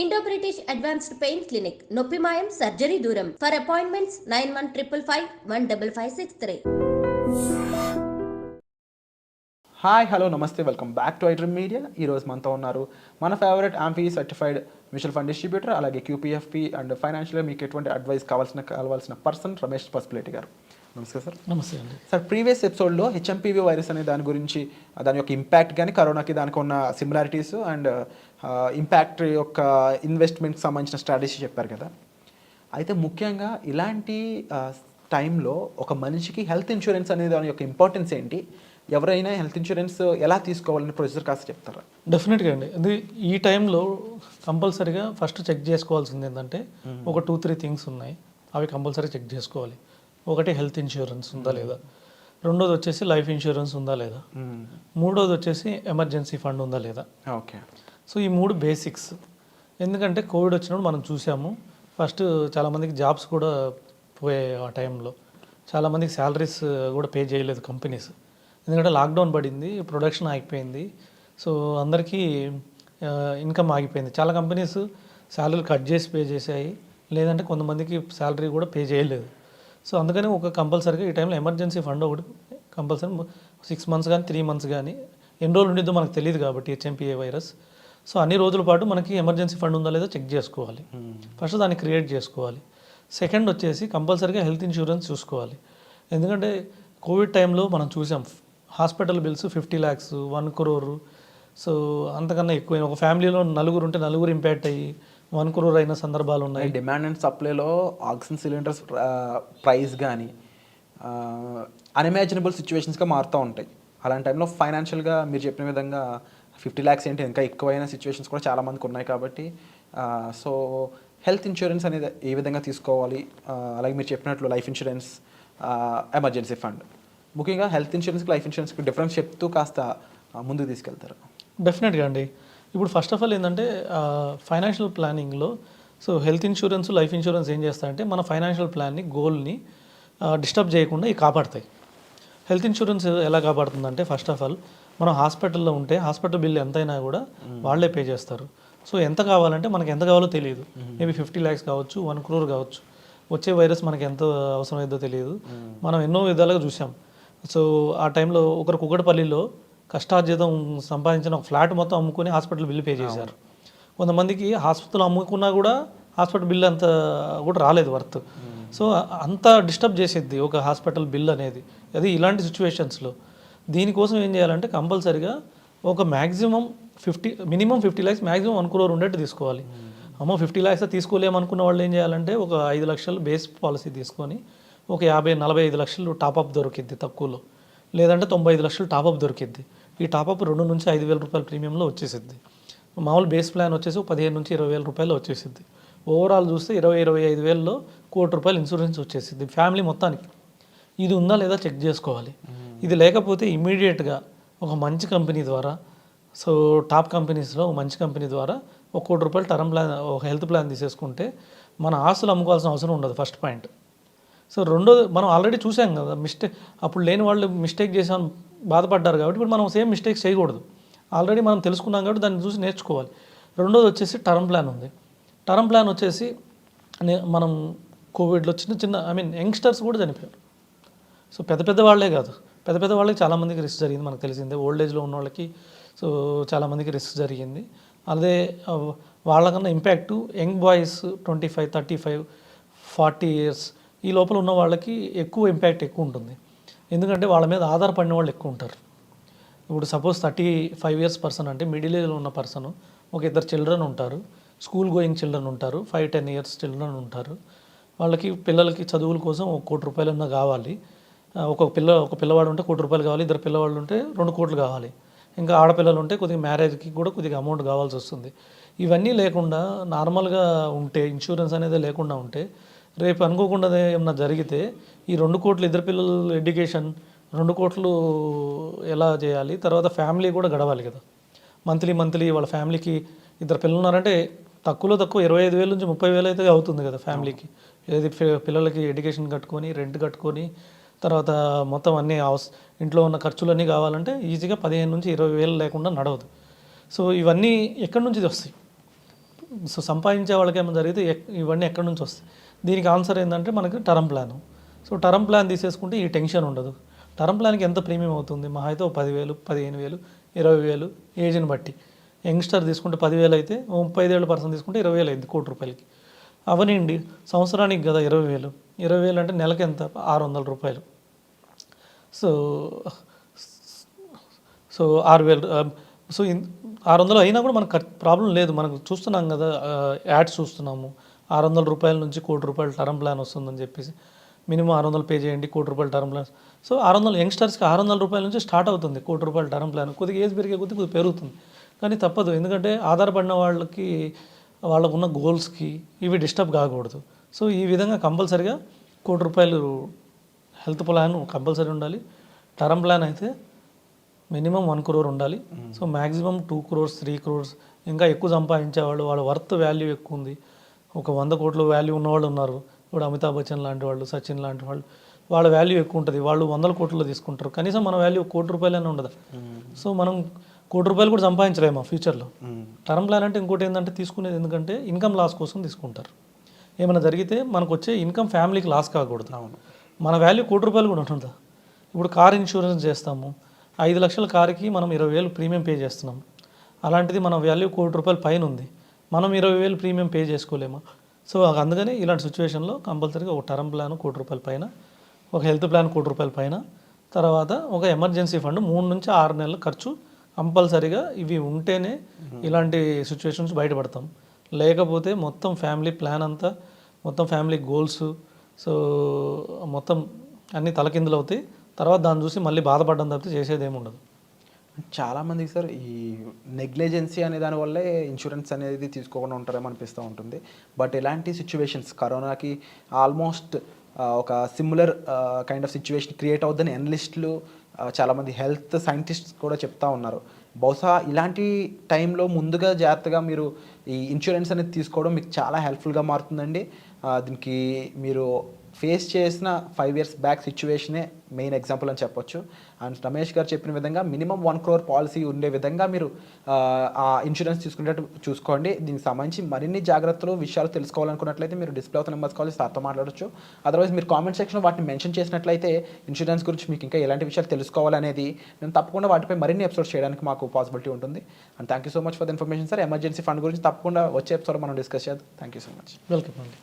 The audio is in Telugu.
Indo British advanced pain clinic నొప్పి మాయం సర్జరీ దూరం ఫర్ అపాయింట్మెంట్స్ 9155515563. హాయ్ హలో నమస్తే welcome back to iDream media. ఈరోజు మనతో ఉన్నారు మన favourite amphi certified mutual fund distributor, అలాగే క్యూపీఎఫ్పీ అండ్ ఫైనాన్షియల్గా మీకు ఎటువంటి అడ్వైస్ కావాల్సిన పర్సన్ రమేష్ పసుపులేటి గారు. నమస్తే సార్. నమస్తే అండి సార్, ప్రీవియస్ ఎపిసోడ్లో హెచ్ఎంపీవీ వైరస్ అనే దాని గురించి, దాని యొక్క ఇంపాక్ట్ కానీ కరోనాకి దానికి ఉన్న సిమిలారిటీస్ అండ్ ఇంపాక్ట్ యొక్క ఇన్వెస్ట్మెంట్కి సంబంధించిన స్ట్రాటజీ చెప్పారు కదా. అయితే ముఖ్యంగా ఇలాంటి టైంలో ఒక మనిషికి హెల్త్ ఇన్సూరెన్స్ అనే దాని యొక్క ఇంపార్టెన్స్ ఏంటి, ఎవరైనా హెల్త్ ఇన్సూరెన్స్ ఎలా తీసుకోవాలని ప్రొసీజర్ కాస్త చెప్తారా? డెఫినెట్గా అండి. అది ఈ టైంలో కంపల్సరీగా ఫస్ట్ చెక్ చేసుకోవాల్సింది ఏంటంటే ఒక 2-3 థింగ్స్ ఉన్నాయి, అవి కంపల్సరీ చెక్ చేసుకోవాలి. ఒకటి హెల్త్ ఇన్సూరెన్స్ ఉందా లేదా, రెండోది వచ్చేసి లైఫ్ ఇన్సూరెన్స్ ఉందా లేదా, మూడోది వచ్చేసి ఎమర్జెన్సీ ఫండ్ ఉందా లేదా. ఓకే. సో ఈ 3 బేసిక్స్. ఎందుకంటే కోవిడ్ వచ్చినప్పుడు మనం చూసాము, ఫస్ట్ చాలామందికి జాబ్స్ కూడా పోయాయి. ఆ టైంలో చాలామందికి శాలరీస్ కూడా పే చేయలేదు కంపెనీస్, ఎందుకంటే లాక్డౌన్ పడింది, ప్రొడక్షన్ ఆగిపోయింది. సో అందరికీ ఇన్కమ్ ఆగిపోయింది. చాలా కంపెనీస్ శాలరీలు కట్ చేసి పే చేసాయి, లేదంటే కొంతమందికి శాలరీ కూడా పే చేయలేదు. సో అందుకని ఒక కంపల్సరీగా ఈ టైంలో ఎమర్జెన్సీ ఫండ్ ఒకటి కంపల్సరీ 6 మంత్స్ కానీ 3 మంత్స్ కానీ, ఎన్ని రోజులు ఉండిద్దో మనకు తెలియదు కాబట్టి హెచ్ఎంపీఏ వైరస్. సో అన్ని రోజుల పాటు మనకి ఎమర్జెన్సీ ఫండ్ ఉందా లేదో చెక్ చేసుకోవాలి. ఫస్ట్ దాన్ని క్రియేట్ చేసుకోవాలి. సెకండ్ వచ్చేసి కంపల్సరీగా హెల్త్ ఇన్సూరెన్స్ చూసుకోవాలి. ఎందుకంటే కోవిడ్ టైంలో మనం చూసాం hospital bills 50 lakhs, 1 crore. So అంతకన్నా ఎక్కువ. ఒక ఫ్యామిలీలో నలుగురు ఉంటే నలుగురు ఇంపాక్ట్ అయ్యి 1 crore అయిన సందర్భాలు ఉన్నాయి. డిమాండ్ అండ్ సప్లైలో ఆక్సిజన్ సిలిండర్స్ ప్రైస్ కానీ అన్ఇమాజినబుల్ సిచ్యువేషన్స్గా మారుతూ ఉంటాయి. అలాంటి టైంలో ఫైనాన్షియల్గా మీరు చెప్పిన విధంగా 50 lakhs ఏంటి, ఇంకా ఎక్కువైన సిచ్యువేషన్స్ కూడా చాలామందికి ఉన్నాయి. కాబట్టి సో హెల్త్ ఇన్సూరెన్స్ అనేది ఏ విధంగా తీసుకోవాలి, అలాగే మీరు చెప్పినట్లు లైఫ్ ఇన్సూరెన్స్, ఎమర్జెన్సీ ఫండ్, ముఖ్యంగా హెల్త్ ఇన్సూరెన్స్కి లైఫ్ ఇన్సూరెన్స్కి డిఫరెన్స్ చెప్తూ కాస్త ముందుకు తీసుకెళ్తారు. డెఫినెట్గా అండి. ఇప్పుడు ఫస్ట్ ఆఫ్ ఆల్ ఏంటంటే ఫైనాన్షియల్ ప్లానింగ్లో so health insurance, life insurance ఏం చేస్తాయంటే మన ఫైనాన్షియల్ ప్లాన్ని, గోల్ని డిస్టర్బ్ చేయకుండా ఇవి కాపాడతాయి. హెల్త్ ఇన్సూరెన్స్ ఎలా కాపాడుతుందంటే ఫస్ట్ ఆఫ్ ఆల్ మనం హాస్పిటల్లో ఉంటే హాస్పిటల్ బిల్ ఎంతైనా కూడా వాళ్ళే పే చేస్తారు. సో ఎంత కావాలంటే మనకి ఎంత కావాలో తెలియదు. మేబీ 50 lakhs కావచ్చు, 1 crore కావచ్చు. వచ్చే వైరస్ మనకి ఎంత అవసరమైందో తెలియదు. మనం ఎన్నో విధాలుగా చూసాం. సో ఆ టైంలో ఒకరు కుకటపల్లిలో కష్టార్జితం సంపాదించిన ఒక ఫ్లాట్ మొత్తం అమ్ముకొని హాస్పిటల్ బిల్లు పే చేశారు. కొంతమందికి హాస్పిటల్ అమ్ముకున్నా కూడా హాస్పిటల్ బిల్ అంత కూడా రాలేదు వర్త్. సో అంత డిస్టర్బ్ చేసేది ఒక హాస్పిటల్ బిల్ అనేది. అది ఇలాంటి సిచ్యువేషన్స్లో దీనికోసం ఏం చేయాలంటే కంపల్సరీగా ఒక మినిమం 50 lakhs, మ్యాక్సిమం 1 crore ఉండేట్టు తీసుకోవాలి. 50 lakhs తీసుకోలేమనుకున్న వాళ్ళు ఏం చేయాలంటే ఒక 5 లక్షలు బేస్ పాలసీ తీసుకొని ఒక 50-45 లక్షలు టాపప్ దొరికిద్ది తక్కువలో, లేదంటే 95 లక్షలు టాపప్ దొరికిద్ది. ఈ టాపప్ 2 నుంచి 5,000 రూపాయల ప్రీమియంలో వచ్చేసిద్ది. మామూలు బేస్ ప్లాన్ వచ్చేసి 15 నుంచి 20,000 రూపాయలు వచ్చేసిద్ది. ఓవరాల్ చూస్తే 20-25 వేలలో ₹1,00,00,000 ఇన్సూరెన్స్ వచ్చేసిద్ది ఫ్యామిలీ మొత్తానికి. ఇది ఉందా లేదా చెక్ చేసుకోవాలి. ఇది లేకపోతే ఇమీడియట్గా ఒక మంచి కంపెనీ ద్వారా, సో టాప్ కంపెనీస్లో మంచి కంపెనీ ద్వారా ₹1,00,00,000 టర్మ్ ప్లాన్, ఒక హెల్త్ ప్లాన్ తీసేసుకుంటే మన ఆస్తులు అమ్ముకోవాల్సిన అవసరం ఉండదు. First point. సో రెండోది, మనం ఆల్రెడీ చూసాం కదా అప్పుడు లేని వాళ్ళు మిస్టేక్ చేసాం బాధపడ్డారు కాబట్టి ఇప్పుడు మనం సేమ్ మిస్టేక్స్ చేయకూడదు. ఆల్రెడీ మనం తెలుసుకున్నాం కాబట్టి దాన్ని చూసి నేర్చుకోవాలి. రెండోది వచ్చేసి టర్మ్ ప్లాన్ ఉంది. టర్మ్ ప్లాన్ వచ్చేసి మనం కోవిడ్లో చిన్న యంగ్స్టర్స్ కూడా చనిపోయారు. సో పెద్ద వాళ్ళే కాదు, పెద్ద వాళ్ళకి చాలామందికి రిస్క్ జరిగింది, మనకు తెలిసిందే. ఓల్డ్ ఏజ్లో ఉన్న వాళ్ళకి సో చాలామందికి రిస్క్ జరిగింది. అదే వాళ్ళకన్నా ఇంపాక్టు యంగ్ బాయ్స్ 25, 35, 40 years ఈ లోపల ఉన్న వాళ్ళకి ఎక్కువ ఇంపాక్ట్ ఎక్కువ ఉంటుంది. ఎందుకంటే వాళ్ళ మీద ఆధారపడిన వాళ్ళు ఎక్కువ ఉంటారు. ఇప్పుడు సపోజ్ 35 years పర్సన్ అంటే మిడిల్ ఏజ్లో ఉన్న పర్సన్, ఒక 2 చిల్డ్రన్ ఉంటారు, స్కూల్ గోయింగ్ చిల్డ్రన్ ఉంటారు, 5-10 years చిల్డ్రన్ ఉంటారు. వాళ్ళకి పిల్లలకి చదువుల కోసం ₹1,00,00,000 కావాలి. ఒక పిల్లవాడు ఉంటే ₹1,00,00,000 కావాలి, 2 పిల్లవాళ్ళు ఉంటే 2 కోట్లు కావాలి. ఇంకా ఆడపిల్లలు ఉంటే కొద్దిగా మ్యారేజ్కి కూడా కొద్దిగా అమౌంట్ కావాల్సి వస్తుంది. ఇవన్నీ లేకుండా నార్మల్గా ఉంటే, ఇన్సూరెన్స్ అనేది లేకుండా ఉంటే, రేపు అనుకోకుండా ఏమన్నా జరిగితే ఈ 2 కోట్లు, 2 పిల్లల ఎడ్యుకేషన్, 2 కోట్లు ఎలా చేయాలి, తర్వాత ఫ్యామిలీ కూడా గడవాలి కదా. మంత్లీ వాళ్ళ ఫ్యామిలీకి 2 పిల్లలు ఉన్నారంటే తక్కువ 25,000 నుంచి 30,000 అయితే అవుతుంది కదా ఫ్యామిలీకి. ఏది పిల్లలకి ఎడ్యుకేషన్ కట్టుకొని, రెంట్ కట్టుకొని, తర్వాత మొత్తం అన్నీ ఇంట్లో ఉన్న ఖర్చులన్నీ కావాలంటే ఈజీగా 15 నుంచి 20,000 లేకుండా నడవదు. సో ఇవన్నీ ఎక్కడి నుంచి వస్తాయి? సో సంపాదించే వాళ్ళకి ఏమైనా జరిగితే ఇవన్నీ ఎక్కడి నుంచి వస్తాయి? దీనికి ఆన్సర్ ఏంటంటే మనకి term plan. So term plan తీసేసుకుంటే ఈ టెన్షన్ ఉండదు. టర్మ్ ప్లాన్కి ఎంత ప్రీమియం అవుతుంది? మహా అయితే 10,000, 15,000, 20,000 ఏజ్ని బట్టి. యంగ్స్టర్ తీసుకుంటే 10,000 అయితే, 35 ఏళ్ళ పర్సన్ తీసుకుంటే 20,000 అయింది ₹1,00,00,000. అవనండి సంవత్సరానికి కదా 20,000. 20,000 అంటే నెలకి ఎంత? ₹600. సో 6,000. సో 600 అయినా కూడా మనకు ప్రాబ్లం లేదు. మనకు చూస్తున్నాం కదా, యాడ్స్ చూస్తున్నాము. ₹600 నుంచి ₹1,00,00,000 టర్మ్ ప్లాన్ వస్తుందని చెప్పేసి. మినిమం 600 పే చేయండి, ₹1,00,00,000 టర్మ్ ప్లాన్. సో 600 యంగ్స్టర్స్కి ₹600 నుంచి స్టార్ట్ అవుతుంది ₹1,00,00,000 టర్మ్ ప్లాన్. కొద్దిగా ఏజ్ పెరిగే కొద్దిగా పెరుగుతుంది, కానీ తప్పదు. ఎందుకంటే ఆధారపడిన వాళ్ళకి వాళ్ళకున్న గోల్స్కి ఇవి డిస్టర్బ్ కాకూడదు. సో ఈ విధంగా కంపల్సరిగా ₹1,00,00,000 హెల్త్ ప్లాన్ కంపల్సరీ ఉండాలి. టర్మ్ ప్లాన్ అయితే మినిమం 1 crore ఉండాలి. సో మ్యాక్సిమం 2 crores, 3 crores, ఇంకా ఎక్కువ సంపాదించేవాళ్ళు, వాళ్ళ వర్త్ వాల్యూ ఎక్కువ ఉంది, ఒక 100 కోట్ల వాల్యూ ఉన్నవాళ్ళు ఉన్నారు. ఇప్పుడు అమితాబ్ బచ్చన్ లాంటి వాళ్ళు, సచిన్ లాంటి వాళ్ళు, వాళ్ళ వాల్యూ ఎక్కువ ఉంటుంది. వాళ్ళు 100 కోట్లలో తీసుకుంటారు. కనీసం మన వాల్యూ ₹1,00,00,000 అయినా ఉండదు. సో మనం ₹1,00,00,000 కూడా సంపాదించలేము ఫ్యూచర్లో. టర్మ్ ప్లాన్ అంటే ఇంకోటి ఏంటంటే తీసుకునేది ఎందుకంటే ఇన్కమ్ లాస్ కోసం తీసుకుంటారు. ఏమైనా జరిగితే మనకు వచ్చే ఇన్కమ్ ఫ్యామిలీకి లాస్ కాకూడదు. మన వాల్యూ ₹1,00,00,000 కూడా ఉంటుందా? ఇప్పుడు కార్ ఇన్సూరెన్స్ చేస్తాము, 5 లక్షల కారుకి మనం 20,000 ప్రీమియం పే చేస్తున్నాం. అలాంటిది మన వాల్యూ ₹1,00,00,000 పైన ఉంది, మనం 20,000 ప్రీమియం పే చేసుకోలేమా? సో అందుకని ఇలాంటి సిచ్యువేషన్లో కంపల్సరీగా ఒక టర్మ్ ప్లాన్ ₹1,00,00,000 పైన, ఒక హెల్త్ ప్లాన్ ₹1,00,00,000 పైన, తర్వాత ఒక ఎమర్జెన్సీ ఫండ్ 3 నుంచి 6 నెలల ఖర్చు కంపల్సరీగా ఇవి ఉంటేనే ఇలాంటి సిచ్యువేషన్స్ బయటపడతాం. లేకపోతే మొత్తం ఫ్యామిలీ ప్లాన్ అంతా, మొత్తం ఫ్యామిలీ గోల్స్, సో మొత్తం అన్నీ తలకిందులు అవుతాయి. తర్వాత దాన్ని చూసి మళ్ళీ బాధపడడం తప్పితే చేసేది ఏమి ఉండదు. చాలామందికి సార్ ఈ నెగ్లిజెన్సీ అనే దానివల్లే ఇన్సూరెన్స్ అనేది తీసుకోకుండా ఉంటారేమో అనిపిస్తూ ఉంటుంది. బట్ ఇలాంటి సిచ్యువేషన్స్ కరోనాకి ఆల్మోస్ట్ ఒక similar kind of situation create అవుద్దని అనలిస్టులు, చాలామంది హెల్త్ సైంటిస్ట్స్ కూడా చెప్తా ఉన్నారు. బహుశా ఇలాంటి టైంలో ముందుగా జాగ్రత్తగా మీరు ఈ ఇన్సూరెన్స్ అనేది తీసుకోవడం మీకు చాలా హెల్ప్ఫుల్గా మారుతుందండి. దీనికి మీరు ఫేస్ చేసిన 5 years బ్యాక్ సిచ్యువేషనే మెయిన్ ఎగ్జాంపుల్ అని చెప్పొచ్చు. అండ్ రమేష్ గారు చెప్పిన విధంగా మినిమం 1 crore పాలసీ ఉండే విధంగా మీరు ఆ ఇన్సూరెన్స్ తీసుకునేటట్టు చూసుకోండి. దీనికి సంబంధించి మరిన్ని జాగ్రత్తలు విషయాలు తెలుసుకోవాలనుకున్నట్లయితే మీరు డిస్ప్లే అవుతున్న నెంబర్స్ కాల్ సార్తో మాట్లాడచ్చు. అదర్వైజ్ మీరు కామెంట్ సెక్షన్లో వాటిని మెన్షన్ చేసినట్లయితే ఇన్సూరెన్స్ గురించి మీకు ఇంకా ఎలాంటి విషయాలు తెలుసుకోవాలనేది మేము తప్పకుండా వాటిపై మరిన్ని ఎపిసోడ్స్ చేయడానికి మాకు పాసిబిలిటీ ఉంటుంది. And thank you so much for the information sir. Emergency fund గురించి తప్పకుండా వచ్చే ఎపిసోడ్ మనం డిస్కస్ చేద్దాం. Thank you so much. Welcome అండి.